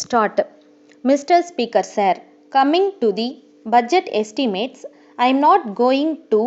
Start. Mr. Speaker, sir, coming to the budget estimates, I am not going to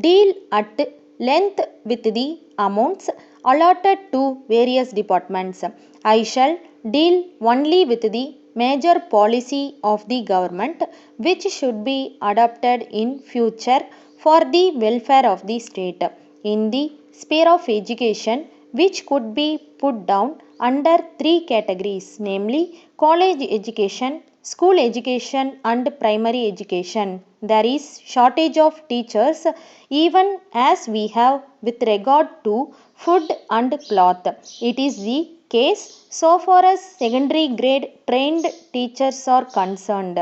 deal at length with the amounts allotted to various departments. I shall deal only with the major policy of the government which should be adopted in future for the welfare of the state. In the sphere of education, which could be put down under three categories, namely college education, school education and primary education. There is shortage of teachers even as we have with regard to food and cloth. It is the case so far as secondary grade trained teachers are concerned.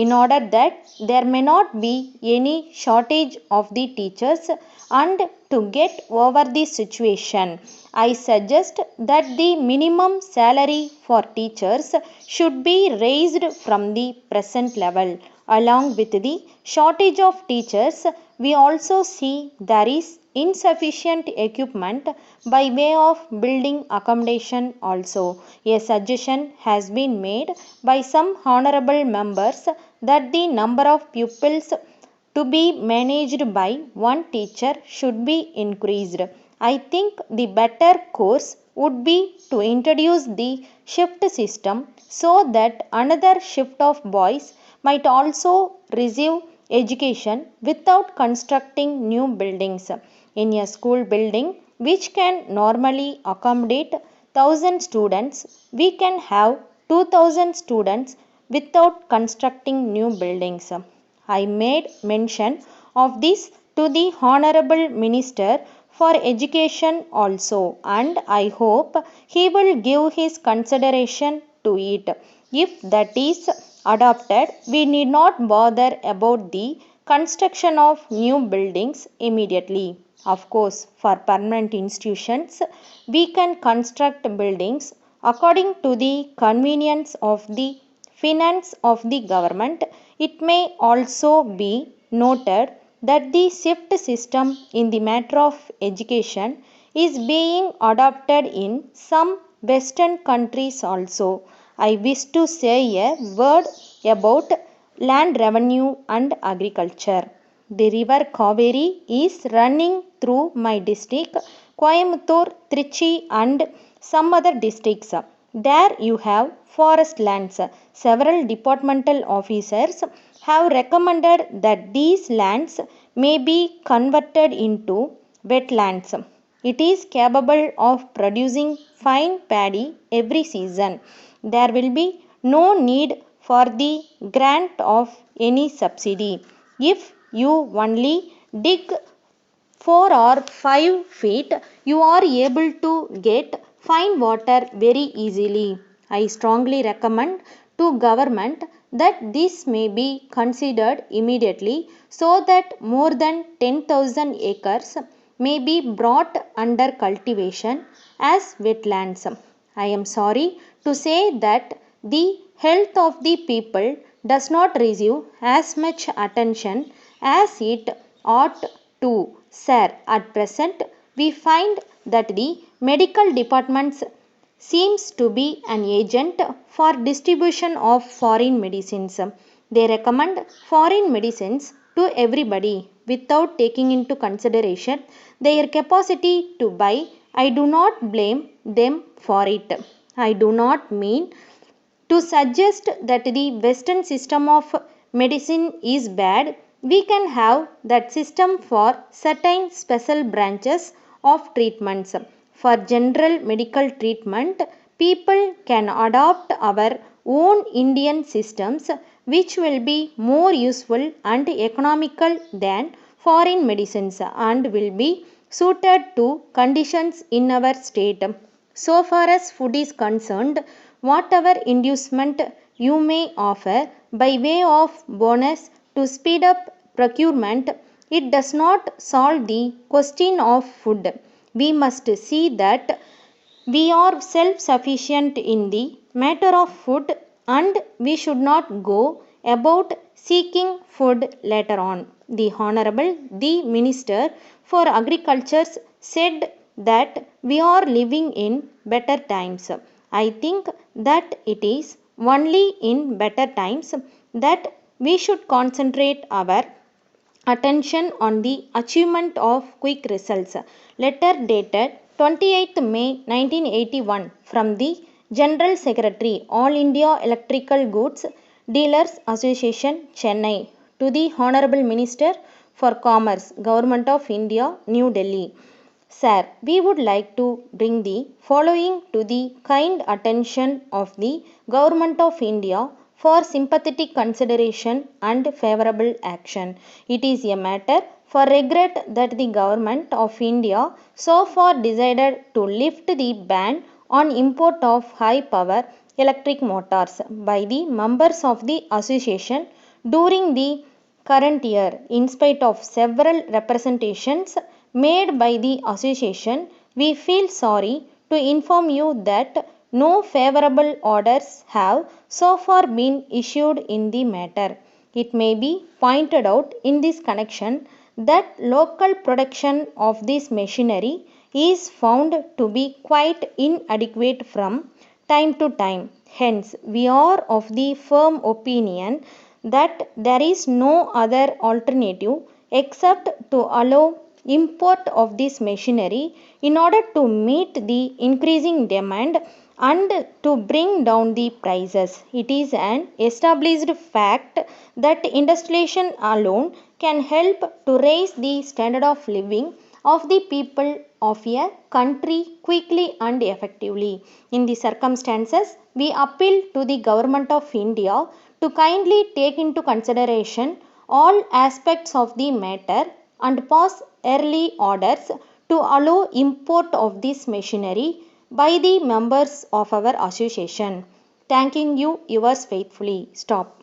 In order that there may not be any shortage of the teachers and to get over the situation, I suggest that the minimum salary for teachers should be raised from the present level. Along with the shortage of teachers, we also see there is insufficient equipment by way of building accommodation also. A suggestion has been made by some honorable members that the number of pupils to be managed by one teacher should be increased. I think the better course would be to introduce the shift system so that another shift of boys might also receive education without constructing new buildings. In a school building which can normally accommodate 1000 students, we can have 2000 students without constructing new buildings. I made mention of this to the Honorable Minister for Education also, and I hope he will give his consideration to it. If that is adopted, we need not bother about the construction of new buildings immediately. Of course, for permanent institutions, we can construct buildings according to the convenience of the finance of the government. It may also be noted that the shift system in the matter of education is being adopted in some western countries also. I wish to say a word about land revenue and agriculture. The river Kaveri is running through my district, Coimbatore, Trichy, and some other districts. There you have forest lands. Several departmental officers have recommended that these lands may be converted into wetlands. It is capable of producing fine paddy every season. There will be no need for the grant of any subsidy. If you only dig 4 or 5 feet, you are able to get fine water very easily. I strongly recommend to government that this may be considered immediately so that more than 10,000 acres may be brought under cultivation as wetlands. I am sorry to say that the health of the people does not receive as much attention as it ought to. Sir, at present we find that the medical departments seems to be an agent for distribution of foreign medicines. They recommend foreign medicines to everybody without taking into consideration their capacity to buy. I do not blame them for it. I do not mean to suggest that the Western system of medicine is bad. We can have that system for certain special branches of treatments. For general medical treatment, people can adopt our own Indian systems which will be more useful and economical than foreign medicines and will be suited to conditions in our state. So far as food is concerned, whatever inducement you may offer by way of bonus to speed up procurement, it does not solve the question of food. We must see that we are self sufficient in the matter of food and we should not go about seeking food later on. The Honorable the Minister for Agriculture said that we are living in better times. I think that it is only in better times that we should concentrate our attention on the achievement of quick results. Letter dated 28th May 1981 from the General Secretary, All India Electrical Goods Dealers Association, Chennai, to the Honorable Minister for Commerce, Government of India, New Delhi. Sir, we would like to bring the following to the kind attention of the Government of India for sympathetic consideration and favorable action. It is a matter for regret that the Government of India so far decided to lift the ban on import of high power electric motors by the members of the association during the current year. In spite of several representations made by the association, we feel sorry to inform you that no favorable orders have so far been issued in the matter. It may be pointed out in this connection that local production of this machinery is found to be quite inadequate from time to time. Hence, we are of the firm opinion that there is no other alternative except to allow import of this machinery in order to meet the increasing demand and to bring down the prices. It is an established fact that industrialization alone can help to raise the standard of living of the people of a country quickly and effectively. In the circumstances, we appeal to the Government of India to kindly take into consideration all aspects of the matter and pass early orders to allow import of this machinery by the members of our association. Thanking you, yours faithfully. Stop.